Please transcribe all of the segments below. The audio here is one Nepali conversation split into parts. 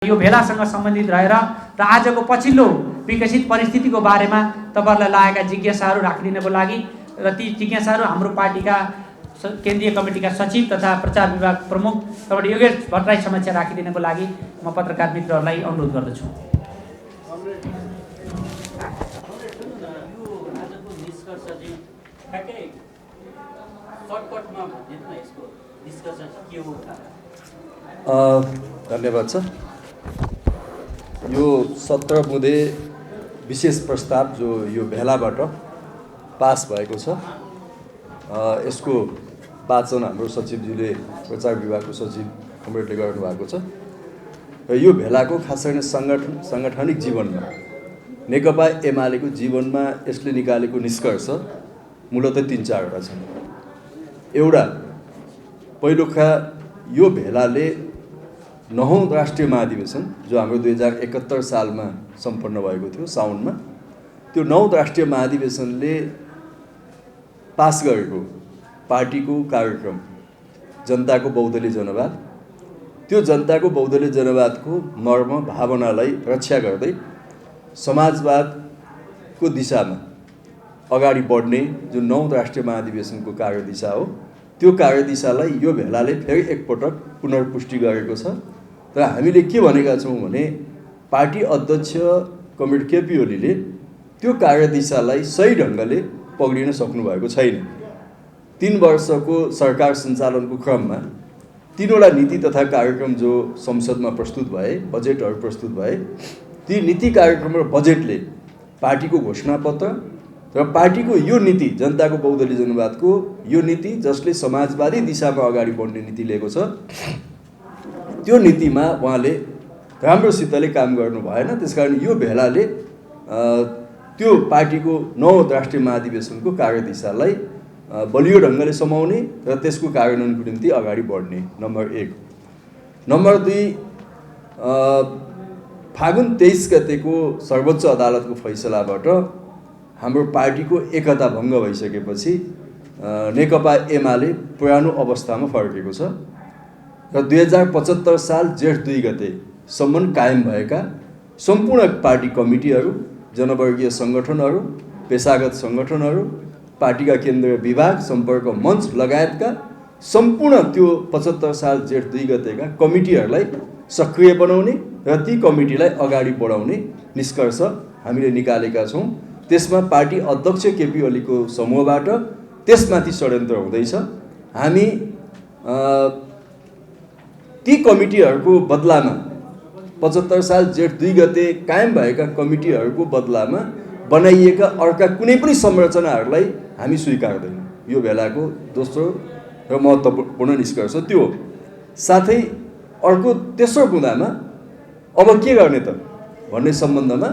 यो भेलासँग सम्बन्धित रहेर र आजको पछिल्लो विकसित परिस्थितिको बारेमा तपाईहरुलाई लागेका जिज्ञासाहरू राखिदिनको लागि र ती जिज्ञासाहरू हाम्रो पार्टीका केन्द्रीय कमिटीका सचिव तथा प्रचार विभाग प्रमुख तपाईँ योगेश भट्टराई समक्ष राखिदिनको लागि म पत्रकार मित्रहरूलाई अनुरोध गर्दछु। धन्यवाद छ। यो 17 बुँदे विशेष प्रस्ताव जो यो भेलाबाट पास भएको छ, यसको वाचन हाम्रो सचिवजीले प्रचार विभागको सचिव कमरेडले गर्नु भएको छ र यो भेलाको खास गरी सांगठनिक जीवनमा नेकपा एमालेको जीवनमा यसले निकालेको निष्कर्ष मूलतः 3-4 छन्। एउटा पहिलोका यो भेलाले 9औं राष्ट्रिय महाधिवेशन जो हाम्रो 2071 सालमा सम्पन्न भएको थियो साउनमा, त्यो 9औं राष्ट्रिय महाधिवेशनले पास गरेको पार्टीको कार्यक्रम जनताको बहुदलीय जनवाद, त्यो जनताको बहुदलीय जनवादको मर्म भावनालाई रक्षा गर्दै समाजवादको दिशामा अगाडि बढ्ने जुन 9औं राष्ट्रिय महाधिवेशनको कार्यदिशा हो, त्यो कार्यदिशालाई यो भेलाले फेरि एकपटक पुनर्पुष्टि गरेको छ। र हामीले के भनेका छौँ भने पार्टी अध्यक्ष कमरेड केपी ओलीले त्यो कार्यदिशालाई सही ढङ्गले पक्रिन सक्नु भएको छैन। 3 वर्षको सरकार सञ्चालनको क्रममा 3वटा नीति तथा कार्यक्रम जो संसदमा प्रस्तुत भए, बजेटहरू प्रस्तुत भए, ती नीति कार्यक्रम र बजेटले पार्टीको घोषणापत्र र पार्टीको यो नीति जनताको बहुदलीय जनवादको यो नीति जसले समाजवादी दिशामा अगाडि बढ्ने नीति लिएको छ, त्यो नीतिमा उहाँले राम्रोसितले काम गर्नु भएन। त्यसकारण यो भेलाले त्यो पार्टीको 9औं राष्ट्रिय महाधिवेशनको कार्यदिशालाई बलियो ढङ्गले समाउने र त्यसको कार्यान्वयनको निम्ति अगाडि बढ्ने, नम्बर 1। नम्बर 2, फागुन 23 गतेको सर्वोच्च अदालतको फैसलाबाट हाम्रो पार्टीको एकता भङ्ग भइसकेपछि नेकपा एमाले पुरानो अवस्थामा फर्केको छ र 2075 साल जेठ 2 गतेसम्म कायम भएका सम्पूर्ण पार्टी कमिटीहरू, जनवर्गीय सङ्गठनहरू, पेशागत सङ्गठनहरू, पार्टीका केन्द्रीय विभाग, सम्पर्क मञ्च लगायतका सम्पूर्ण त्यो 75 साल जेठ 2 गतेका कमिटीहरूलाई सक्रिय बनाउने र ती कमिटीलाई अगाडि बढाउने निष्कर्ष हामीले निकालेका छौँ। त्यसमा पार्टी अध्यक्ष केपी ओलीको समूहबाट त्यसमाथि षड्यन्त्र हुँदैछ। हामी ती कमिटीहरूको बदलामा 75 साल जेठ 2 गते कायम भएका कमिटीहरूको बदलामा बनाइएका अर्का कुनै पनि संरचनाहरूलाई हामी स्वीकार्दैनौँ। यो भेलाको दोस्रो र महत्त्वपूर्ण निष्कर्ष त्यो। साथै अर्को तेस्रो बुँदामा अब के गर्ने त भन्ने सम्बन्धमा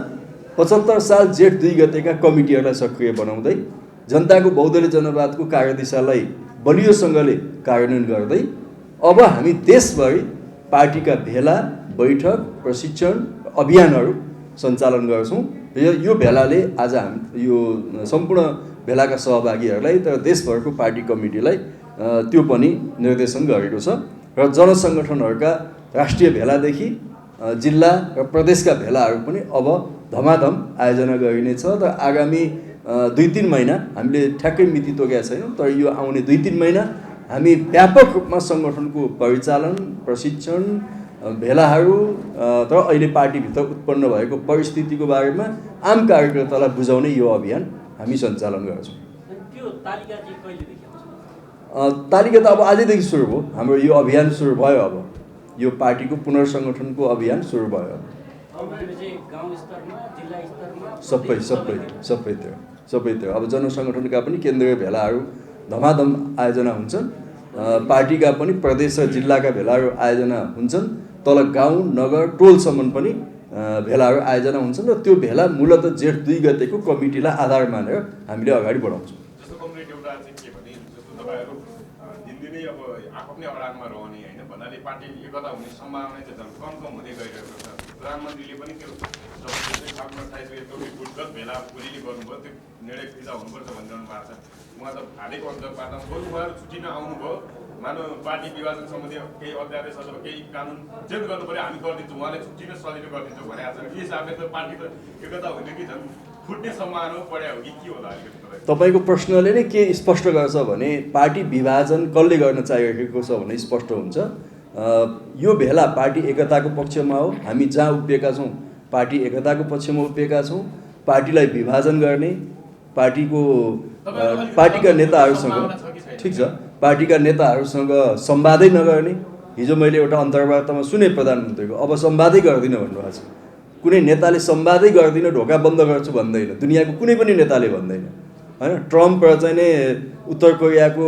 75 साल जेठ 2 गतेका कमिटीहरूलाई सक्रिय बनाउँदै जनताको बहुदलीय जनवादको कार्यदिशालाई बलियोसँगले कार्यान्वयन गर्दै अब हामी देशभरि पार्टीका भेला, बैठक, प्रशिक्षण, अभियानहरू सञ्चालन गर्छौँ। यो भेलाले आज यो सम्पूर्ण भेलाका सहभागीहरूलाई तर देशभरको पार्टी कमिटीलाई त्यो पनि निर्देशन गरेको छ र जनसङ्गठनहरूका राष्ट्रिय भेलादेखि जिल्ला र प्रदेशका भेलाहरू पनि अब धमाधम आयोजना गरिनेछ। र आगामी 2-3 महिना हामीले ठ्याक्कै मिति तोकेका छैनौँ, तर यो आउने 2-3 महिना हामी व्यापक रूपमा सङ्गठनको परिचालन, प्रशिक्षण, भेलाहरू र अहिले पार्टीभित्र उत्पन्न भएको परिस्थितिको बारेमा आम कार्यकर्तालाई बुझाउने यो अभियान हामी सञ्चालन गर्छौँ। तालिका त अब आजैदेखि सुरु भयो। हाम्रो यो अभियान सुरु भयो। अब यो पार्टीको पुनर्सङ्गठनको अभियान सुरु भयो। सबैतिर अब जनसङ्गठनका पनि केन्द्रीय भेलाहरू धमाधम आयोजना हुन्छन्। पार्टीका पनि प्रदेश र जिल्लाका भेलाहरू आयोजना हुन्छन्। तल गाउँ, नगर, टोलसम्म पनि भेलाहरू आयोजना हुन्छन् र त्यो भेला मूलतः जेठ 2 गतेको कमिटीलाई आधार मानेर हामीले अगाडि बढाउँछौँ। पार्टी एकता हुने सम्भावना चाहिँ कम हुँदै गइरहेको छ। प्रधानमन्त्रीले पनि त्यो फागुन 28 गते गुटगत भेला ओलीले गर्नुभयो, त्यो निर्णय फिर्ता हुनुपर्छ भनिरहनु भएको छ। उहाँ त हालैको अन्तर्वार्तामा उहाँहरू छुट्टिन आउनुभयो, मानव पार्टी विभाजन सम्बन्धी केही अध्यादेश अथवा केही कानुन चेन्ज गर्नु पर्यो हामी गरिदिन्छौँ उहाँले छुट्टी नै सजिलो गरिदिन्छौँ भने आज यस हिसाबले त पार्टी त एकता हुने कि झन् फुट्ने सम्भावना पढ्या हो कि के होला अलिकति तपाईँको प्रश्नले नै के स्पष्ट गर्छ भने पार्टी विभाजन कसले गर्न चाहिरहेको छ भने स्पष्ट हुन्छ। यो भेला पार्टी एकताको पक्षमा हो। हामी जहाँ उभिएका छौँ पार्टी एकताको पक्षमा उभिएका छौँ। पार्टीलाई विभाजन गर्ने पार्टीका नेताहरूसँग ठिक छ, पार्टीका नेताहरूसँग संवादै नगर्ने। हिजो मैले एउटा अन्तर्वार्तामा सुने प्रधानमन्त्रीको अब संवादै गर्दिनँ भन्नुभएको छ। कुनै नेताले संवादै गर्दिनँ ढोका बन्द गर्छु भन्दैन, दुनियाँको कुनै पनि नेताले भन्दैन होइन। ट्रम्प र चाहिँ नै उत्तर कोरियाको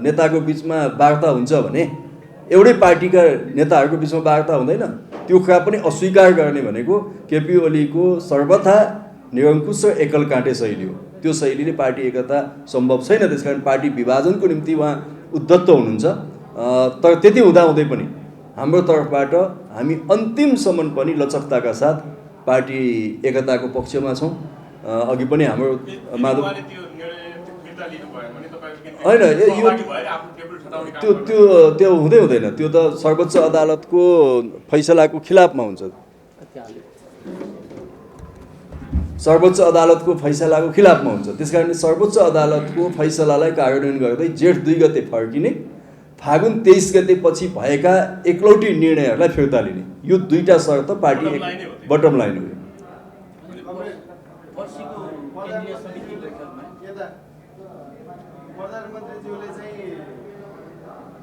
नेताको बिचमा वार्ता हुन्छ भने एउटै पार्टीका नेताहरूको बिचमा वार्ता हुँदैन। त्यो कुरा पनि अस्वीकार गर्ने भनेको केपी ओलीको सर्वथा निरङ्कुश र एकल काँटे शैली हो। त्यो शैलीले पार्टी एकता सम्भव छैन। त्यसकारण पार्टी विभाजनको निम्ति उहाँ उद्धत हुनुहुन्छ। तर त्यति हुँदाहुँदै पनि हाम्रो तर्फबाट हामी अन्तिमसम्म पनि लचकताका साथ पार्टी एकताको पक्षमा छौँ। अघि पनि हाम्रो माधव होइन यो त्यो हुँदैन। त्यो त सर्वोच्च अदालतको फैसलाको खिलाफमा हुन्छ। सर्वोच्च अदालतको फैसलाको खिलाफमा हुन्छ। त्यसकारण सर्वोच्च अदालतको फैसलालाई कार्यान्वयन गर्दै जेठ 2 गते फर्किने, फागुन 23 गते पछि भएका एकलौटी निर्णयहरूलाई फिर्ता लिने, यो दुईटा शर्त पार्टी बटम लाइन हो। प्रधानमन्त्रीज्यूले चाहिँ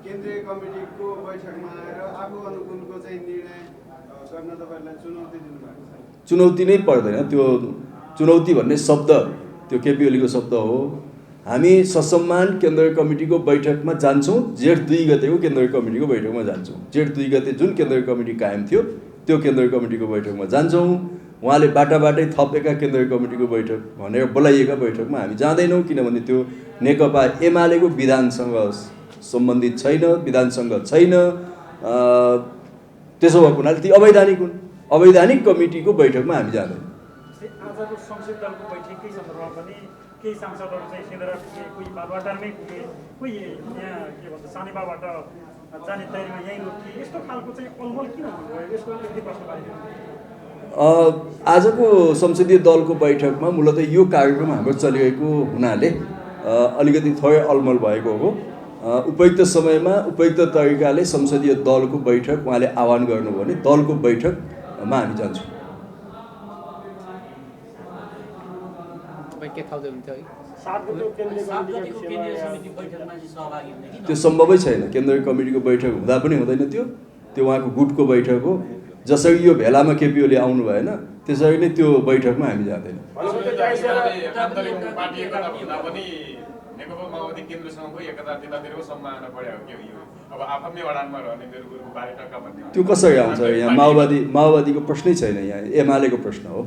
केन्द्रीय कमिटीको बैठकमा आएर आफू अनुकूलको चाहिँ निर्णय गर्न तपाईँहरूलाई चुनौती दिनुभएको छ। चुनौती नै पर्दैन। त्यो चुनौती भन्ने शब्द त्यो केपी ओलीको शब्द हो। हामी ससम्मान केन्द्रीय कमिटीको बैठकमा जान्छौँ। जेठ 2 गतेको केन्द्रीय कमिटीको बैठकमा जान्छौँ। जेठ 2 गते जुन केन्द्रीय कमिटी कायम थियो त्यो केन्द्रीय कमिटीको बैठकमा जान्छौँ। उहाँले बाटाबाटै थपेका केन्द्रीय कमिटीको बैठक भनेर बोलाइएका बैठकमा हामी जाँदैनौँ, किनभने त्यो नेकपा एमालेको विधानसँग सम्बन्धित छैन, विधानसँग छैन। त्यसो भएको हुनाले ती अवैधानिक हुन्। अवैधानिक कमिटीको बैठकमा हामी जाँदैनौँ। आजको संसदीय दलको बैठककै सन्दर्भमा पनि केही सांसदहरू चाहिँ सिधै कोही बालवाटारमै पुगे, कोही यहाँ के भन्छ सानेपाबाट जाने तयारीमा यहीँ रोकिए, यस्तो खालको चाहिँ अलमल किन हुनुभयो? यसको अलिकति प्रश्न पाइदिनु। आजको संसदीय दलको बैठकमा मूलतः यो कार्यक्रम हाम्रो चलिरहेको हुनाले अलिकति थोरै अलमल भएको हो। उपयुक्त समयमा उपयुक्त तरिकाले संसदीय दलको बैठक उहाँले आह्वान गर्नुभयो भने दलको बैठकमा हामी जान्छौँ। त्यो सम्भवै छैन। केन्द्रीय कमिटीको बैठक हुँदा पनि हुँदैन। त्यो उहाँको गुटको बैठक हो। जसरी यो भेलामा केपी ओली आउनु भएन त्यसरी नै त्यो बैठकमा हामी जाँदैनौँ। त्यो कसरी आउँछ? यहाँ माओवादीको प्रश्नै छैन। यहाँ एमालेको प्रश्न हो।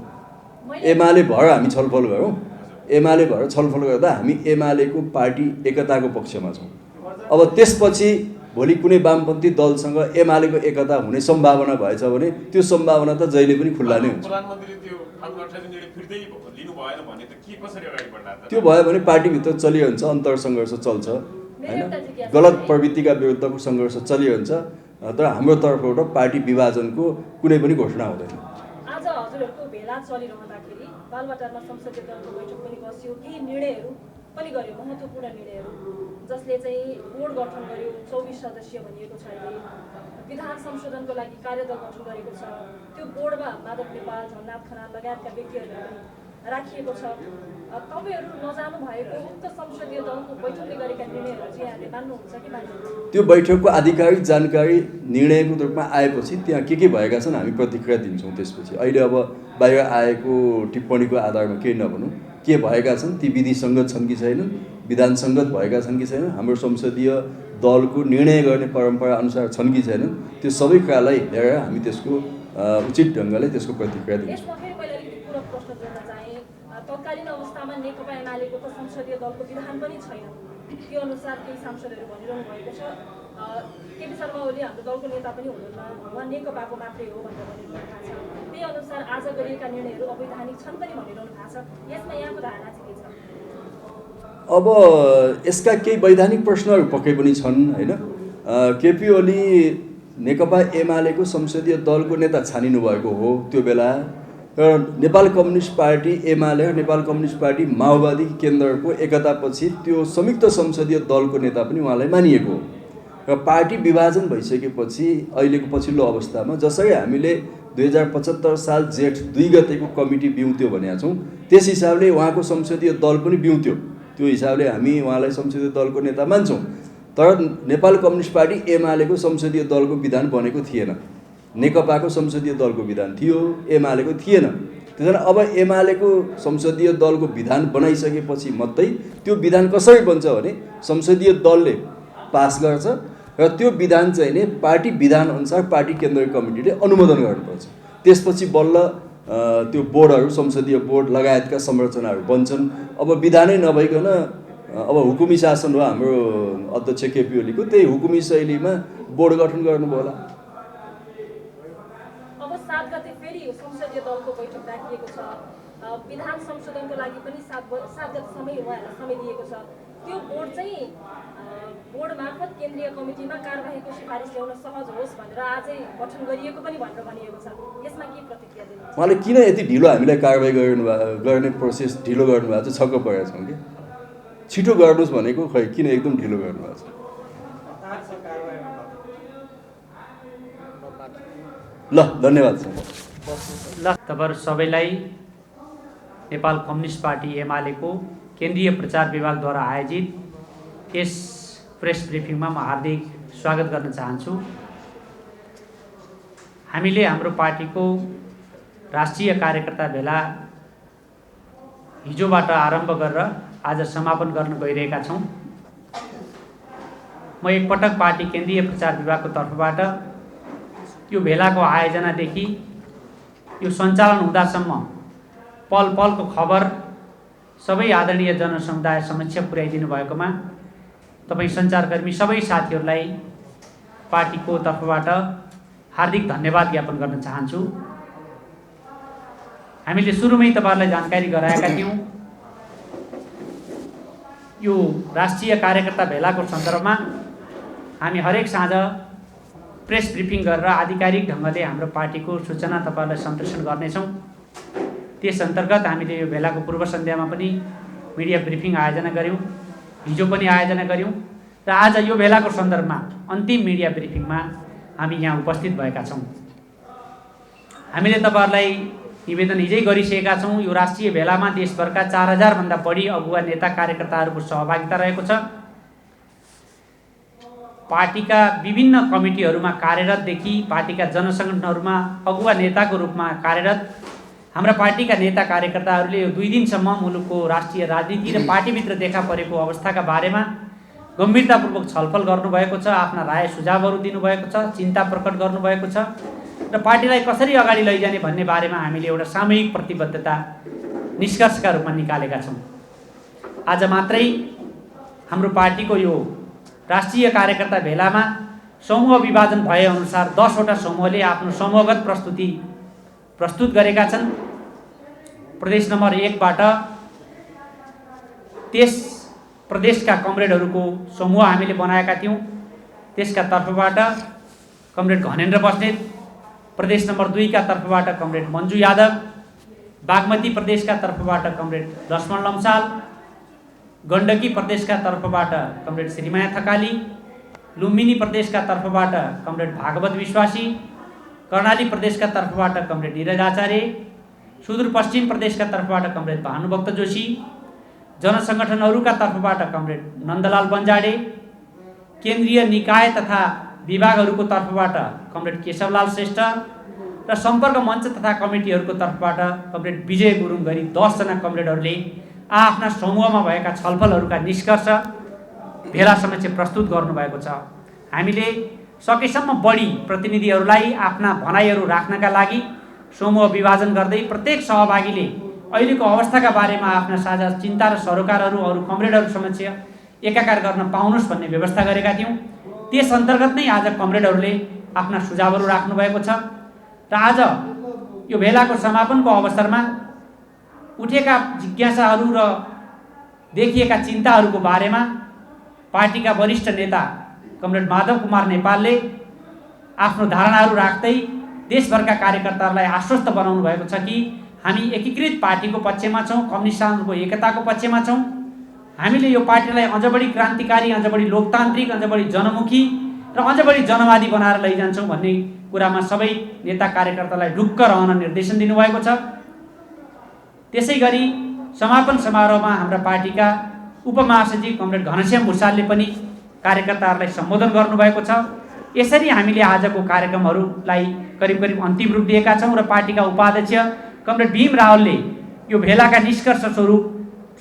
एमाले भएर हामी छलफल गरौँ। एमाले भएर छलफल गर्दा हामी एमालेको पार्टी एकताको पक्षमा छौँ। अब त्यसपछि भोलि कुनै वामपन्थी दलसँग एमालेको एकता हुने सम्भावना भएछ भने त्यो सम्भावना त जहिले पनि खुल्ला नै हुन्छ। त्यो भयो भने पार्टीभित्र चलिरहन्छ, अन्तर सङ्घर्ष चल्छ होइन। गलत प्रवृत्तिका विरुद्धको सङ्घर्ष चलिरहन्छ। तर हाम्रो तर्फबाट पार्टी विभाजनको कुनै पनि घोषणा हुँदैन। आज हजुरहरूको भेला चलिरहँदाखेरि बालवाटारमा संसदीय दलको बैठक पनि बस्यो, केही निर्णयहरू पनि गर्यो, महत्त्वपूर्ण निर्णयहरू, जसले चाहिँ बोर्ड गठन गर्यो, 24 सदस्यीय भनिएको छ। अहिले विधान संशोधनको लागि कार्यदल गठन गरेको छ। त्यो बोर्डमा माधव नेपाल, झलनाथ खनाल लगायतका व्यक्तिहरूलाई पनि राखिएको छ। तपाईँहरू नजानु भएको उक्त संसदीय दलको बैठकले गरेका निर्णयहरू चाहिँ यहाँले मान्नुहुन्छ कि मान्नुहुन्छ? त्यो बैठकको आधिकारिक जानकारी निर्णयको रूपमा आएपछि त्यहाँ के भएका छन् हामी प्रतिक्रिया दिन्छौँ। त्यसपछि अहिले अब बाहिर आएको टिप्पणीको आधारमा केही नभनौँ। के भएका छन् ती विधिसङ्गत छन् कि छैनन्, विधानसङ्गत भएका छन् कि छैनन्, हाम्रो संसदीय दलको निर्णय गर्ने परम्परा अनुसार छन् कि छैनन्, त्यो सबै कुरालाई हेरेर हामी त्यसको उचित ढङ्गले त्यसको प्रतिक्रिया दिन्छौँ। तत्कालीन अवस्थामा नेकपा एमालेको त संसदीय दलको विधान पनि छैन। त्यो अनुसार केही सांसदहरू भनिरहनु भएको छ केपी शर्मा ओली हाम्रो दलको नेता पनि हुनुहुन्न, उहाँ नेकपाको मात्रै हो भनेर भनिरहनु भएको छ। त्यही अनुसार आज गरिएका निर्णयहरू अवैधानिक छन् पनि भनिरहनु भएको छ। यसमा यहाँको धारणा चाहिँ के छ? अब यसका केही वैधानिक प्रश्नहरू पक्कै पनि छन् होइन। केपी ओली नेकपा एमालेको संसदीय दलको नेता छानिनु भएको हो त्यो बेला, र नेपाल कम्युनिस्ट पार्टी एमाले र नेपाल कम्युनिस्ट पार्टी माओवादी केन्द्रको एकतापछि त्यो संयुक्त संसदीय दलको नेता पनि उहाँलाई मानिएको हो। र पार्टी विभाजन भइसकेपछि अहिलेको पछिल्लो अवस्थामा जसरी हामीले 2075 साल जेठ 2 गतेको कमिटी बिउत्यो भनेका छौँ, त्यस हिसाबले उहाँको संसदीय दल पनि बिउत्यो। त्यो हिसाबले हामी उहाँलाई संसदीय दलको नेता मान्छौँ। तर नेपाल कम्युनिस्ट पार्टी एमालेको संसदीय दलको विधान बनेको थिएन। नेकपाको संसदीय दलको विधान थियो, एमालेको थिएन। त्यसैले अब एमालेको संसदीय दलको विधान बनाइसकेपछि मात्रै त्यो विधान कसरी बन्छ भने संसदीय दलले पास गर्छ र त्यो विधान चाहिँ नि पार्टी विधान अनुसार पार्टी केन्द्रीय कमिटीले अनुमोदन गर्नुपर्छ। त्यसपछि बल्ल त्यो बोर्डहरू संसदीय बोर्ड लगायतका संरचनाहरू बन्छन्। अब विधानै नभइकन अब हुकुमी शासन हो हाम्रो अध्यक्ष केपी ओलीको, त्यही हुकुमी शैलीमा बोर्ड गठन गर्नुभयो होला। अब 7 गते फेरि संसदीय दलको बैठक राखिएको छ। विधान संशोधनको लागि पनि 7 गते समय उहाँहरूलाई समय दिएको छ। त्यो बोर्ड चाहिँ बोर्ड मार्फत केन्द्रीय कमिटीमा कारबाहीको सिफारिस ल्याउन सहज होस् भनेर आजै गठन गरिएको पनि भनेर भनिएको छ। यसमा के प्रतिक्रिया दिनुहुन्छ? उहाँले किन यति ढिलो हामीलाई कारबाही गर्ने प्रोसेस ढिलो गर्नुभएको छ, छक्क परेका छौँ कि। छिटो गर्नुहोस् भनेको खै किन एकदम ढिलो गर्नुभएको छ? ल धन्यवाद सर। ल तपाईँहरू सबैलाई नेपाल कम्युनिस्ट पार्टी एमालेको केन्द्रीय प्रचार विभागद्वारा आयोजित यस प्रेस ब्रिफिङमा म हार्दिक स्वागत गर्न चाहन्छु। हामीले हाम्रो पार्टीको राष्ट्रिय कार्यकर्ता भेला हिजोबाट आरम्भ गरेर आज समापन गर्न गइरहेका छौँ। म एकपटक पार्टी केन्द्रीय प्रचार विभागको तर्फबाट यो भेलाको आयोजनादेखि यो सञ्चालन हुँदासम्म पल पलको खबर सबै आदरणीय जनसमुदाय समक्ष पुर्याइदिनु भएकोमा तपाईँ सञ्चारकर्मी सबै साथीहरूलाई पार्टीको तर्फबाट हार्दिक धन्यवाद ज्ञापन गर्न चाहन्छु। हामीले सुरुमै तपाईँहरूलाई जानकारी गराएका थियौँ यो राष्ट्रिय कार्यकर्ता भेलाको सन्दर्भमा हामी हरेक साँझ प्रेस ब्रिफिङ गरेर आधिकारिक ढङ्गले हाम्रो पार्टीको सूचना तपाईँहरूलाई सम्प्रेषण गर्नेछौँ। त्यस अन्तर्गत हामीले यो भेलाको पूर्व सन्ध्यामा पनि मिडिया ब्रिफिङ आयोजना गऱ्यौँ, हिजो पनि आयोजना गऱ्यौँ र आज यो भेलाको सन्दर्भमा अन्तिम मिडिया ब्रिफिङमा हामी यहाँ उपस्थित भएका छौँ। हामीले तपाईँहरूलाई निवेदन हिजै गरिसकेका छौँ। यो राष्ट्रिय भेलामा देशभरका 4000 भन्दा बढी अगुवा नेता कार्यकर्ताहरूको सहभागिता रहेको छ। पार्टीका विभिन्न कमिटीहरूमा कार्यरतदेखि पार्टीका जनसङ्गठनहरूमा अगुवा नेताको रूपमा कार्यरत हाम्रा पार्टीका नेता कार्यकर्ताहरूले यो 2 दिनसम्म मुलुकको राष्ट्रिय राजनीति र पार्टीभित्र देखा परेको अवस्थाका बारेमा गम्भीरतापूर्वक छलफल गर्नुभएको छ, आफ्ना राय सुझावहरू दिनुभएको छ, चिन्ता प्रकट गर्नुभएको छ र पार्टीलाई कसरी अगाडि लैजाने भन्ने बारेमा हामीले एउटा सामूहिक प्रतिबद्धता निष्कर्षका रूपमा निकालेका छौँ। आज मात्रै हाम्रो पार्टीको यो राष्ट्रिय कार्यकर्ता भेलामा समूह विभाजन भएअनुसार 10 वटा समूहले आफ्नो समूहगत प्रस्तुत गरेका छन्। प्रदेश नम्बर 1 बाट त्यस प्रदेशका कमरेडहरूको समूह हामीले बनाएका थियौँ। त्यसका तर्फबाट कमरेड घनेन्द्र बस्नेत, प्रदेश नम्बर 2 का तर्फबाट कमरेड मन्जु यादव, बागमती प्रदेशका तर्फबाट कमरेड लक्ष्मण लम्साल, गण्डकी प्रदेशका तर्फबाट कमरेड श्रीमाया थकाली, लुम्बिनी प्रदेशका तर्फबाट कमरेड भागवत विश्वासी, कर्णाली प्रदेशका तर्फबाट कमरेड निरज आचार्य, सुदूरपश्चिम प्रदेशका तर्फबाट कमरेड भानुभक्त जोशी, जनसङ्गठनहरूका तर्फबाट कमरेड नन्दलाल बन्जाडे, केन्द्रीय निकाय तथा विभागहरूको तर्फबाट कमरेड केशवलाल श्रेष्ठ र सम्पर्क मञ्च तथा कमिटीहरूको तर्फबाट कमरेड विजय गुरुङ गरी 10 जना कमरेडहरूले आफ्ना समूहमा भएका छलफलहरूका निष्कर्ष भेला समक्ष प्रस्तुत गर्नुभएको छ। हामीले सकेसम्म बढी प्रतिनिधिहरूलाई आफ्ना भनाइहरू राख्नका लागि समूह विभाजन गर्दै प्रत्येक सहभागीले अहिलेको अवस्थाका बारेमा आफ्ना साझा चिन्ता र सरोकारहरू अरू कमरेडहरू समक्ष एकाकार गर्न पाउनुहोस् भन्ने व्यवस्था गरेका थियौँ। त्यस अन्तर्गत नै आज कमरेडहरूले आफ्ना सुझावहरू राख्नुभएको छ र आज यो भेलाको समापनको अवसरमा उठेका जिज्ञासाहरू र देखिएका चिन्ताहरूको बारेमा पार्टीका वरिष्ठ नेता कमरेड माधव कुमार नेपालले आफ्नो धारणाहरू राख्दै देशभरका कार्यकर्ताहरूलाई आश्वस्त बनाउनु भएको छ कि हामी एकीकृत पार्टीको पक्षमा छौँ, कम्युनिस्टहरूको एकताको पक्षमा छौँ। हामीले यो पार्टीलाई अझ बढी क्रान्तिकारी, अझ बढी लोकतान्त्रिक, अझ बढी जनमुखी र अझ बढी जनवादी बनाएर लैजान्छौँ भन्ने कुरामा सबै नेता कार्यकर्तालाई ढुक्क रहन निर्देशन दिनुभएको छ। त्यसै गरी समापन समारोहमा हाम्रा पार्टीका उपमहासचिव कमरेड घनश्याम भुषालले पनि कार्यकर्ताहरूलाई सम्बोधन गर्नुभएको छ। यसरी हामीले आजको कार्यक्रमहरूलाई करिब करिब अन्तिम रूप दिएका छौँ र पार्टीका उपाध्यक्ष कमरेड भीम रावलले यो भेलाका निष्कर्ष स्वरूप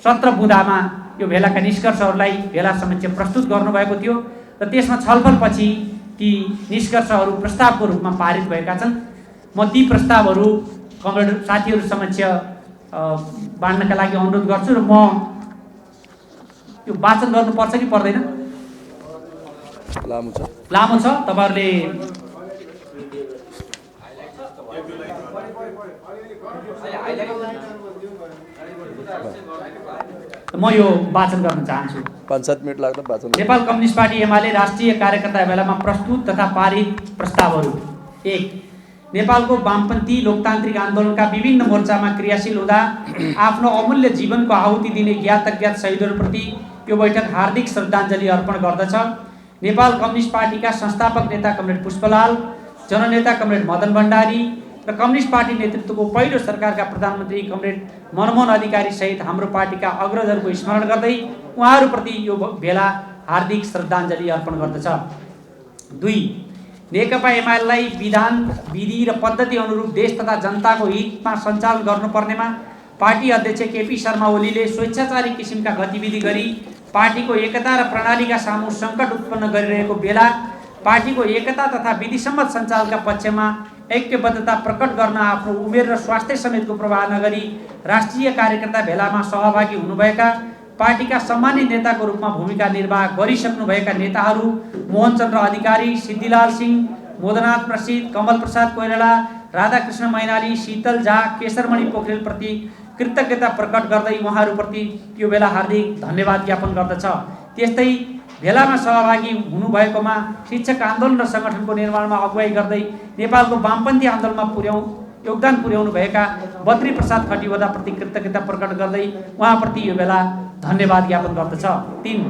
सत्र बुँदामा यो भेलाका निष्कर्षहरूलाई भेला समक्ष प्रस्तुत गर्नुभएको थियो र त्यसमा छलफलपछि ती निष्कर्षहरू प्रस्तावको रूपमा पारित भएका छन्। म ती प्रस्तावहरू कमरेड साथीहरू समक्ष बाँड्नका लागि अनुरोध गर्छु र म यो वाचन गर्नुपर्छ कि पर्दैन? लामो छ। तपाईहरुले म यो वाचन गर्न चाहन्छु। 5-7 मिनेट लाग्छ वाचन। नेपाल कम्युनिस्ट पार्टी एमाले राष्ट्रिय कार्यकर्ता भेलामा प्रस्तुत तथा पारित प्रस्तावहरू। 1. नेपालको वामपन्थी लोकतान्त्रिक आन्दोलनका विभिन्न मोर्चामा क्रियाशील हुँदा आफ्नो अमूल्य जीवनको आहुति दिने ज्ञात अज्ञात शहीदहरूप्रति यो बैठक हार्दिक श्रद्धाञ्जली अर्पण गर्दछ। नेपाल कम्युनिस्ट पार्टीका संस्थापक नेता कमरेड पुष्पलाल, जननेता कमरेड मदन भण्डारी र कम्युनिस्ट पार्टी नेतृत्वको पहिलो सरकारका प्रधानमन्त्री कमरेड मनमोहन अधिकारी सहित हाम्रो पार्टीका अग्रजहरूको स्मरण गर्दै उहाँहरूप्रति यो भेला हार्दिक श्रद्धाञ्जली अर्पण गर्दछ। 2. नेकपा एमालेलाई विधान, विधि र पद्धति अनुरूप देश तथा जनताको हितमा सञ्चालन गर्नुपर्नेमा पार्टी अध्यक्ष केपी शर्मा ओलीले स्वेच्छाचारी किसिमका गतिविधि गरी पार्टीको एकता र प्रणालीका सामु सङ्कट उत्पन्न गरिरहेको बेला पार्टीको एकता तथा विधिसम्मत सञ्चालनका पक्षमा ऐक्यबद्धता प्रकट गर्न आफ्नो उमेर र स्वास्थ्य समेतको प्रवाह नगरी राष्ट्रिय कार्यकर्ता भेलामा सहभागी हुनुभएका पार्टीका सम्मानित नेताको रूपमा भूमिका निर्वाह गरिसक्नुभएका नेताहरू मोहनचन्द्र अधिकारी, सिद्धिलाल सिंह, मोदनाथ प्रसिद्ध, कमल प्रसाद कोइराला, राधाकृष्ण मैनाली, शीतल झा, केशरमणि पोखरेलप्रति कृतज्ञता प्रकट गर्दै उहाँहरूप्रति यो बेला हार्दिक धन्यवाद ज्ञापन गर्दछ। त्यस्तै भेलामा सहभागी हुनुभएकोमा शिक्षक आन्दोलन र सङ्गठनको निर्माणमा अगुवाई गर्दै नेपालको वामपन्थी आन्दोलनमा योगदान पुर्याउनुभएका बद्री प्रसाद खटिवदाप्रति कृतज्ञता प्रकट गर्दै उहाँप्रति यो बेला धन्यवाद ज्ञापन गर्दछ। 3.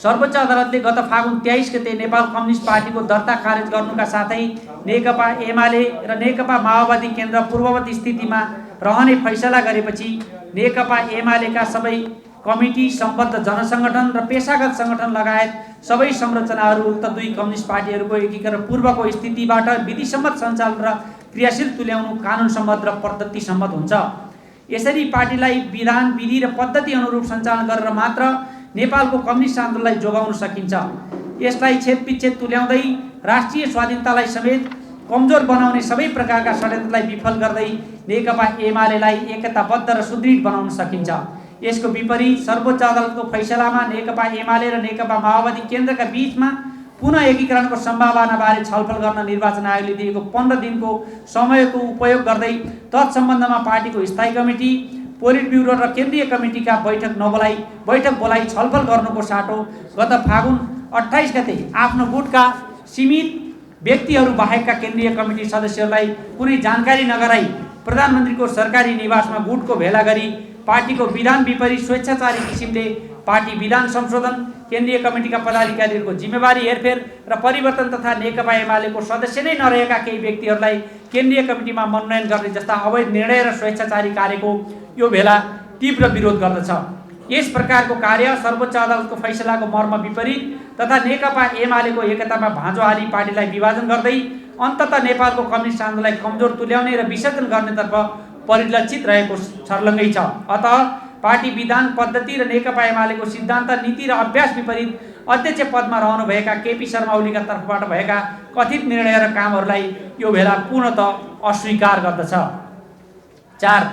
सर्वोच्च अदालतले गत फागुन 23 गते नेपाल कम्युनिस्ट पार्टीको दर्ता खारेज गर्नुका साथै नेकपा एमाले र नेकपा माओवादी केन्द्र पूर्ववत स्थितिमा रहने फैसला गरेपछि नेकपा एमालेका सबै कमिटी, सम्बद्ध जनसङ्गठन र पेशागत सङ्गठन लगायत सबै संरचनाहरू उक्त दुई कम्युनिस्ट पार्टीहरूको एकीकरण पूर्वको स्थितिबाट विधिसम्मत सञ्चालन र क्रियाशील तुल्याउनु कानुन सम्मत र पद्धति सम्मत हुन्छ। यसरी पार्टीलाई विधान, विधि र पद्धति अनुरूप सञ्चालन गरेर मात्र नेपालको कम्युनिस्ट आन्दोलनलाई जोगाउन सकिन्छ। यसलाई छेदपिच्छेद तुल्याउँदै राष्ट्रिय स्वाधीनतालाई समेत कमजोर बनाउने सबै प्रकारका षड्यन्त्रलाई विफल गर्दै नेकपा एमालेलाई एकताबद्ध र सुदृढ बनाउन सकिन्छ। यसको विपरीत सर्वोच्च अदालतको फैसलामा नेकपा एमाले र नेकपा माओवादी केन्द्रका बीचमा पुनः एकीकरणको सम्भावनाबारे छलफल गर्न निर्वाचन आयोगले दिएको 15 दिनको समयको उपयोग गर्दै तत्सम्बन्धमा पार्टीको स्थायी कमिटी, पोलिट ब्युरो र केन्द्रीय कमिटीका बैठक बोलाई छलफल गर्नुको साटो गत फागुन 28 गते आफ्नो गुटका सीमित व्यक्तिहरू बाहेकका केन्द्रीय कमिटी सदस्यहरूलाई कुनै जानकारी नगराई प्रधानमन्त्रीको सरकारी निवासमा गुटको भेला गरी पार्टीको विधान विपरीत स्वेच्छाचारी किसिमले पार्टी विधान संशोधन, केन्द्रीय कमिटीका पदाधिकारीहरूको जिम्मेवारी हेरफेर र परिवर्तन तथा नेकपा एमालेको सदस्य नै नरहेका केही व्यक्तिहरूलाई केन्द्रीय कमिटीमा मनोनयन गर्ने जस्ता अवैध निर्णय र स्वेच्छाचारी कार्यको यो भेला तीव्र विरोध गर्दछ। यस प्रकारको कार्य सर्वोच्च अदालतको फैसलाको मर्म विपरीत तथा नेकपा एमालेको एकतामा भाँजो हाली पार्टीलाई विभाजन गर्दै अन्ततः नेपालको कम्युनिस्ट आन्दोलनलाई कमजोर तुल्याउने र विसर्जन गर्नेतर्फ परिलक्षित रहेको सर्लङ्गै छ। अतः पार्टी विधान, पद्धति र नेकपा एमालेको सिद्धान्त, नीति र अभ्यास विपरीत अध्यक्ष पदमा रहनुभएका केपी शर्मा ओलीका तर्फबाट भएका कथित निर्णय र कामहरूलाई यो भेला पूर्णतः अस्वीकार गर्दछ। 4.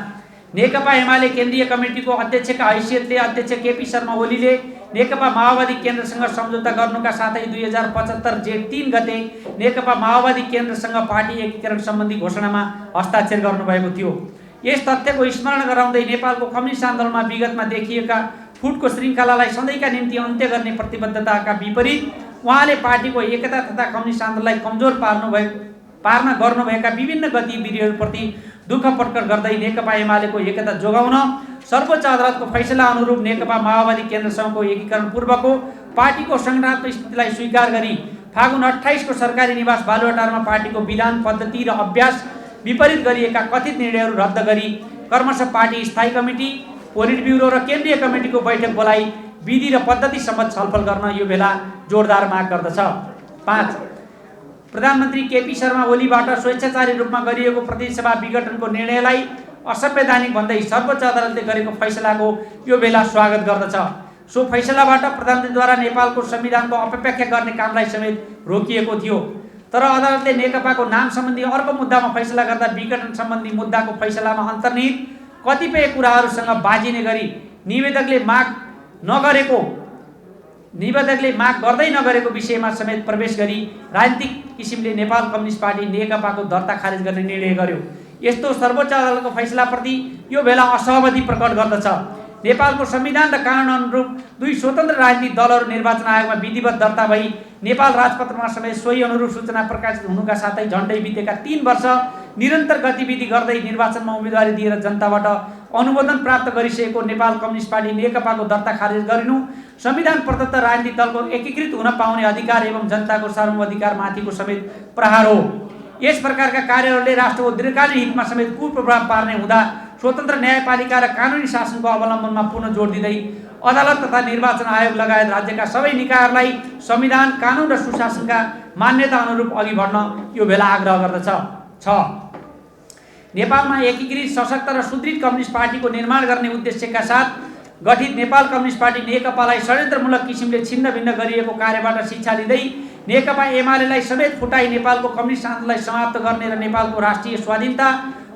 नेकपा एमाले केन्द्रीय कमिटीको अध्यक्षका हैसियतले अध्यक्ष केपी शर्मा ओलीले नेकपा माओवादी केन्द्रसँग सम्झौता गर्नुका साथै 2075 जेठ 3 गते नेकपा माओवादी केन्द्रसँग पार्टी एकीकरण सम्बन्धी घोषणामा हस्ताक्षर गर्नुभएको थियो। यस तथ्यको स्मरण गराउँदै नेपालको कम्युनिस्ट आन्दोलनमा विगतमा देखिएका फुटको श्रृङ्खलालाई सधैँका निम्ति अन्त्य गर्ने प्रतिबद्धताका विपरीत उहाँले पार्टीको एकता तथा कम्युनिस्ट आन्दोलनलाई कमजोर पार्न गर्नुभएका विभिन्न गतिविधिहरूप्रति दुःख प्रकट गर्दै नेकपा एमालेको एकता जोगाउन सर्वोच्च अदालतको फैसला अनुरूप नेकपा माओवादी केन्द्रसँगको एकीकरण पूर्वको पार्टीको संगठनात्मक स्थितिलाई स्वीकार गरी फागुन 28 को सरकारी निवास बालुवाटारमा पार्टीको विधान पद्धति र अभ्यास विपरीत गरिएका कथित निर्णयहरू रद्द गरी क्रमशः पार्टी स्थायी कमिटी, पोलिट ब्युरो र केन्द्रीय कमिटीको बैठक बोलाई विधि र पद्धति सम्बद्ध छलफल गर्न यो बेला जोरदार माग गर्दछ। 5. प्रधानमन्त्री केपी शर्मा ओलीबाट स्वेच्छाचारी रूपमा गरिएको प्रतिनिधि विघटनको निर्णयलाई असंवैधानिक भन्दै सर्वोच्च अदालतले गरेको फैसलाको यो बेला स्वागत गर्दछ। सो फैसलाबाट प्रधानमन्त्रीद्वारा नेपालको संविधानको अपव्याख्या गर्ने कामलाई समेत रोकिएको थियो। तर अदालतले नेकपाको नाम सम्बन्धी अर्को मुद्दामा फैसला गर्दा विघटन सम्बन्धी मुद्दाको फैसलामा अन्तर्निहित कतिपय कुराहरूसँग बाजिने गरी निवेदकले माग गर्दै नगरेको विषयमा समेत प्रवेश गरी राजनीतिक किसिमले नेपाल कम्युनिस्ट पार्टी नेकपाको दर्ता खारेज गर्ने निर्णय गर्यो। यस्तो सर्वोच्च अदालतको फैसलाप्रति यो बेला असहमति प्रकट गर्दछ। नेपालको संविधान र कानुन अनुरूप 2 स्वतन्त्र राजनीतिक दलहरू निर्वाचन आयोगमा विधिवत दर्ता भई नेपाल राजपत्रमा समेत सोही अनुरूप सूचना प्रकाशित हुनुका साथै झण्डै बितेका 3 वर्ष निरन्तर गतिविधि गर्दै निर्वाचनमा उम्मेदवारी दिएर जनताबाट अनुमोदन प्राप्त गरिसकेको नेपाल कम्युनिस्ट पार्टी नेकपाको दर्ता खारेज गरिनु संविधान प्रदत्त राजनीतिक दलको एकीकृत हुन पाउने अधिकार एवं जनताको सार्वभौमिकतामाथिको समेत प्रहार हो। यस प्रकारका कार्यहरूले राष्ट्रको दीर्घकालीन हितमा समेत कुप्रभाव पार्ने हुँदा स्वतन्त्र न्यायपालिका र कानुनी शासनको अवलम्बनमा पुनः जोड दिँदै अदालत तथा निर्वाचन आयोग लगायत राज्यका सबै निकायहरूलाई संविधान, कानुन र सुशासनका मान्यता अनुरूप अघि बढ्न यो बेला आग्रह गर्दछ। 6. नेपालमा एकीकृत सशक्त र सुदृढ कम्युनिस्ट पार्टीको निर्माण गर्ने उद्देश्यका साथ गठित नेपाल कम्युनिस्ट पार्टी नेकपालाई षड्यन्त्रमूलक किसिमले छिन्नभिन्न गरिएको कार्यबाट शिक्षा लिँदै नेकपा एमालेलाई समेत फुटाई नेपालको कम्युनिस्ट आन्दोलनलाई समाप्त गर्ने र नेपालको राष्ट्रिय स्वाधीनता,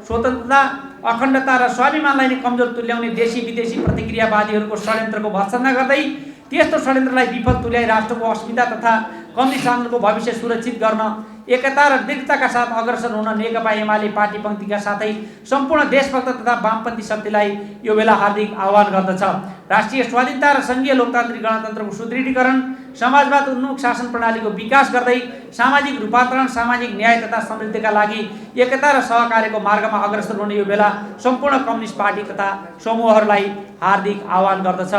स्वतन्त्रता, अखण्डता र स्वाभिमानलाई नै कमजोर तुल्याउने देशी विदेशी प्रतिक्रियावादीहरूको षड्यन्त्रको भर्त्सना गर्दै त्यस्तो षड्यन्त्रलाई विफल तुल्याई राष्ट्रको अस्मिता तथा कम्युनिस्ट आन्दोलनको भविष्य सुरक्षित गर्न एकता र दृढताका साथ अग्रसर हुन नेकपा एमाले पार्टी पंक्तिका साथै सम्पूर्ण देशभक्त तथा वामपन्थी शक्तिलाई यो बेला हार्दिक आह्वान गर्दछ। राष्ट्रिय स्वाधीनता र संघीय लोकतान्त्रिक गणतन्त्रको सुदृढीकरण, समाजवाद उन्मुख शासन प्रणालीको विकास गर्दै सामाजिक रूपान्तरण, सामाजिक न्याय तथा समृद्धिका लागि एकता र सहकार्यको मार्गमा अग्रसर हुने यो बेला सम्पूर्ण कम्युनिस्ट पार्टी तथा समूहहरूलाई हार्दिक आह्वान गर्दछ।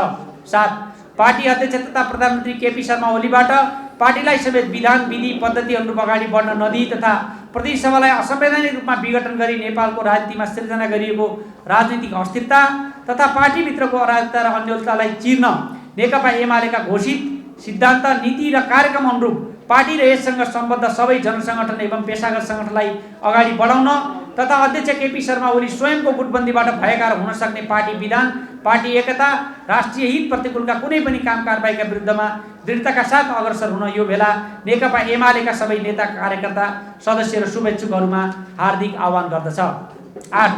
7. पार्टी अध्यक्ष तथा प्रधानमन्त्री केपी शर्मा ओलीबाट पार्टीलाई समेत विधान, विधि, पद्धति अनुरूप अगाडि बढ्न नदिई तथा प्रदेश सभालाई असंवैधानिक रूपमा विघटन गरी नेपालको राजनीतिमा सिर्जना गरिएको राजनीतिक अस्थिरता तथा पार्टीभित्रको अराजकता र अन्योलतालाई चिर्न नेकपा एमालेका घोषित सिद्धान्त, नीति र कार्यक्रम अनुरूप पार्टी र यससँग सम्बद्ध सबै जनसङ्गठन एवं पेशागत सङ्गठनलाई अगाडि बढाउन तथा अध्यक्ष केपी शर्मा ओली स्वयंको गुटबन्दीबाट भएका र हुन सक्ने पार्टी विधान, पार्टी एकता, राष्ट्रिय हित प्रतिकूलका कुनै पनि काम कारबाहीका विरुद्धमा दृढताका साथ अग्रसर हुन यो बेला नेकपा एमालेका सबै नेता, कार्यकर्ता, सदस्य र शुभेच्छुकहरूमा हार्दिक आह्वान गर्दछ। 8.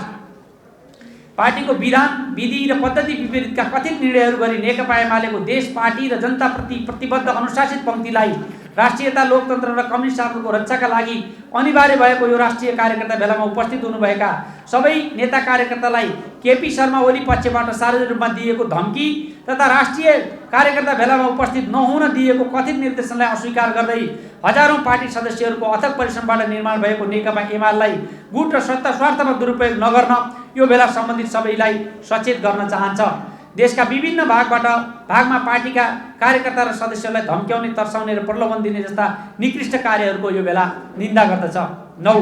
पार्टीको विधान, विधि र पद्धति विपरीतका कथित निर्णयहरू गरी नेकपा एमालेको देश, पार्टी र जनताप्रति प्रतिबद्ध अनुशासित पंक्तिलाई राष्ट्रियता, लोकतन्त्र र कम्युनिस्ट आन्दोलनको रक्षाका लागि अनिवार्य भएको यो राष्ट्रिय कार्यकर्ता भेलामा उपस्थित हुनुभएका सबै नेता कार्यकर्तालाई केपी शर्मा ओली पक्षबाट सार्वजनिक रूपमा दिएको धम्की तथा राष्ट्रिय कार्यकर्ता भेलामा उपस्थित नहुन दिएको कथित निर्देशनलाई अस्वीकार गर्दै हजारौं पार्टी सदस्यहरूको अथक परिश्रमबाट निर्माण भएको नेकपा एमालेलाई गुट र सत्ता स्वार्थमा दुरुपयोग नगर्न यो बेला सम्बन्धित सबैलाई सचेत गर्न चाहन्छ। देशका विभिन्न भागमा पार्टीका कार्यकर्ता र सदस्यहरूलाई धम्क्याउने, तर्साउने र प्रलोभन दिने जस्ता निकृष्ट कार्यहरूको यो बेला निन्दा गर्दछ। 9.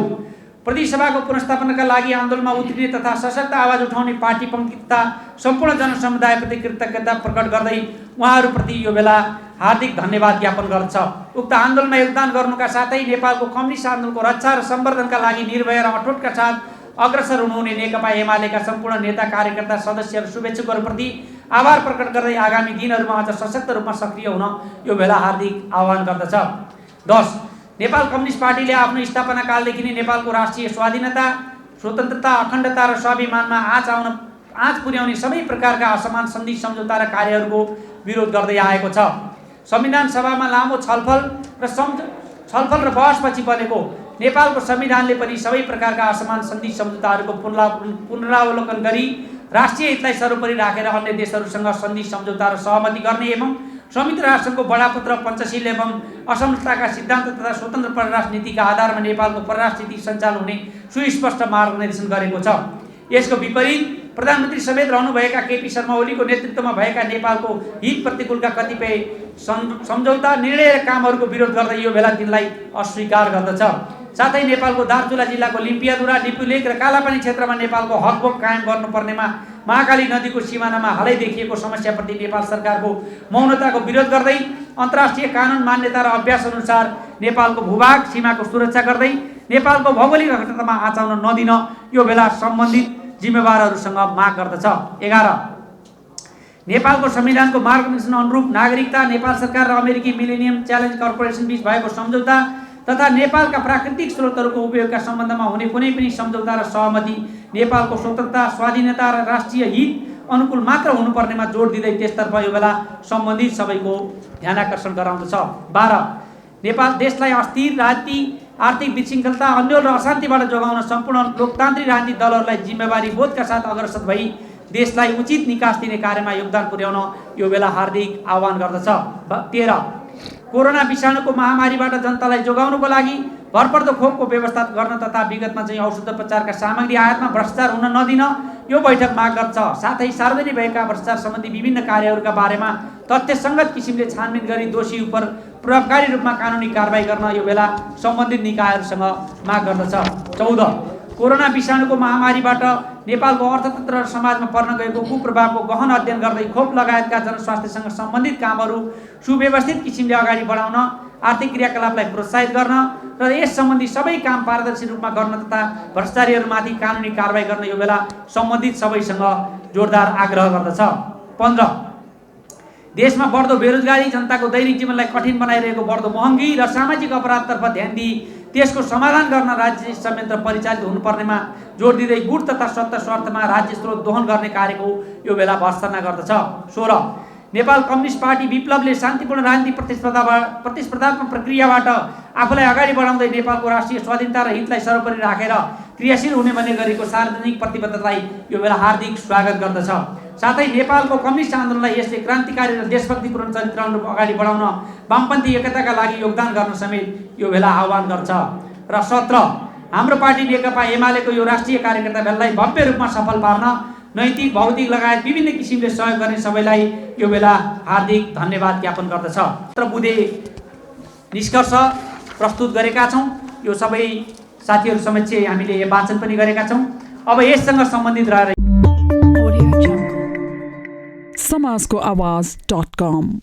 प्रदेश सभाको पुनर्स्थापनाका लागि आन्दोलनमा उत्रिने तथा सशक्त आवाज उठाउने पार्टी पंक्ति तथा सम्पूर्ण जनसमुदायप्रति कृतज्ञता प्रकट गर्दै उहाँहरूप्रति यो बेला हार्दिक धन्यवाद ज्ञापन गर्दछ। उक्त आन्दोलनमा योगदान गर्नुका साथै नेपालको कम्युनिस्ट आन्दोलनको रक्षा र सम्वर्धनका लागि निर्भय र अठोटका साथ अग्रसर हुनुहुने नेकपा एमालेका सम्पूर्ण नेता, कार्यकर्ता, सदस्य र शुभेच्छुकहरूप्रति आभार प्रकट गर्दै आगामी दिनहरूमा अझ सशक्त रूपमा सक्रिय हुन यो बेला हार्दिक आह्वान गर्दछ। 10. नेपाल कम्युनिस्ट पार्टीले आफ्नो स्थापना कालदेखि नै नेपालको राष्ट्रिय स्वाधीनता, स्वतन्त्रता, अखण्डता र स्वाभिमानमा आँच पुर्याउने सबै प्रकारका असमान सन्धि, सम्झौता र कार्यहरूको विरोध गर्दै आएको छ। संविधान सभामा लामो छलफल र बहसपछि बनेको नेपालको संविधानले पनि सबै प्रकारका असमान सन्धि सम्झौताहरूको पुनरावलोकन गरी राष्ट्रिय हितलाई सर्वोपरि राखेर अन्य देशहरूसँग सन्धि सम्झौता र सहमति गर्ने एवं संयुक्त राष्ट्रको बडापत्र पञ्चशील एवं असमताका सिद्धान्त तथा स्वतन्त्र परराष्ट्र नीतिका आधारमा नेपालको परराष्ट्र नीति सञ्चालन हुने सुस्पष्ट मार्गदर्शन गरेको छ। यसको विपरीत प्रधानमन्त्री समेत रहनुभएका केपी शर्मा ओलीको नेतृत्वमा भएका नेपालको हित प्रतिकूलका कतिपय सम्झौता निर्णय र कामहरूको विरोध गर्दै यो बेला तिनलाई अस्वीकार गर्दछ। साथै नेपालको दार्चुला जिल्लाको लिम्पियाधुरा, लिपुलेक र कालापानी क्षेत्रमा नेपालको हकभोक कायम गर्नुपर्नेमा महाकाली नदीको सिमानामा हालै देखिएको समस्याप्रति नेपाल सरकारको मौनताको विरोध गर्दै अन्तर्राष्ट्रिय कानुन मान्यता र अभ्यास अनुसार नेपालको भूभाग सीमाको सुरक्षा गर्दै नेपालको भौगोलिक अखण्डतामा आँचाउन नदिन यो बेला सम्बन्धित जिम्मेवारहरूसँग माग गर्दछ। 11 नेपालको संविधानको मार्गदर्शन अनुरूप नागरिकता, नेपाल सरकार र अमेरिकी मिलेनियम च्यालेन्ज कर्पोरेसन बीच भएको सम्झौता तथा नेपालका प्राकृतिक स्रोतहरूको उपयोगका सम्बन्धमा हुने कुनै पनि सम्झौता र सहमति नेपालको स्वतन्त्रता, स्वाधीनता र राष्ट्रिय हित अनुकूल मात्र हुनुपर्नेमा जोड दिँदै त्यसतर्फ यो बेला सम्बन्धित सबैको ध्यानाकर्षण गराउँदछ। 12 नेपाल देशलाई अस्थिर राजनीति, आर्थिक विशृङ्खलता, अन्यल र अशान्तिबाट जोगाउन सम्पूर्ण लोकतान्त्रिक राजनीतिक दलहरूलाई जिम्मेवारी बोधका साथ अग्रसर भई देशलाई उचित निकास दिने कार्यमा योगदान पुर्याउन यो बेला हार्दिक आह्वान गर्दछ। 13 कोरोना विषाणुको महामारीबाट जनतालाई जोगाउनको लागि भरपर्दो खोपको व्यवस्था गर्न तथा विगतमा चाहिँ औषधोपचारका सामग्री आयातमा भ्रष्टाचार हुन नदिन यो बैठक माग गर्छ। साथै सार्वजनिक भएका भ्रष्टाचार सम्बन्धी विभिन्न कार्यहरूका बारेमा तथ्यसङ्गत किसिमले छानबिन गरी दोषी उप प्रभावकारी रूपमा कानुनी कारबाही गर्न यो बेला सम्बन्धित निकायहरूसँग माग गर्दछ। 14 कोरोना विषाणुको महामारीबाट नेपालको अर्थतन्त्र र समाजमा पर्न गएको कुप्रभावको गहन अध्ययन गर्दै खोप लगायतका जनस्वास्थ्यसँग सम्बन्धित कामहरू सुव्यवस्थित किसिमले अगाडि बढाउन, आर्थिक क्रियाकलापलाई प्रोत्साहित गर्न र यस सम्बन्धी सबै काम पारदर्शी रूपमा गर्न तथा भ्रष्टाचारीहरूमाथि कानुनी कारबाही गर्न यो बेला सम्बन्धित सबैसँग जोरदार आग्रह गर्दछ। 15 देशमा बढ्दो बेरोजगारी, जनताको दैनिक जीवनलाई कठिन बनाइरहेको बढ्दो महँगी र सामाजिक अपराधतर्फ ध्यान दिई त्यसको समाधान गर्न राज्य संयन्त्र परिचालित हुनुपर्नेमा जोड दिँदै गुण तथा सत्ता स्वार्थमा राज्य स्रोत दोहन गर्ने कार्यको यो बेला भर्त्सना गर्दछ। 16 नेपाल कम्युनिस्ट पार्टी विप्लवले शान्तिपूर्ण राजनीतिक प्रतिस्पर्धात्मक प्रक्रियाबाट आफूलाई अगाडि बढाउँदै नेपालको राष्ट्रिय स्वाधीनता र हितलाई सर्वोपरि राखेर क्रियाशील हुने भन्ने गरेको सार्वजनिक प्रतिबद्धतालाई यो बेला हार्दिक स्वागत गर्दछ। साथै नेपालको कम्युनिस्ट आन्दोलनलाई यसले क्रान्तिकारी र देशभक्तिपूर्ण चरित्र अनुरूप अगाडि बढाउन वामपन्थी एकताका लागि योगदान गर्न समेत यो बेला आह्वान गर्छ। र 17 हाम्रो पार्टी नेकपा एमालेको यो राष्ट्रिय कार्यकर्ता भेललाई भव्य रूपमा सफल पार्न नैतिक, भौतिक लगायत विभिन्न किसिमले सहयोग गर्ने सबैलाई यो बेला हार्दिक धन्यवाद ज्ञापन गर्दछ। बुधे निष्कर्ष प्रस्तुत गरेका छौँ। यो सबै साथीहरू समक्ष हामीले वाचन पनि गरेका छौँ। अब यससँग सम्बन्धित रहेर समाजको आवाज.com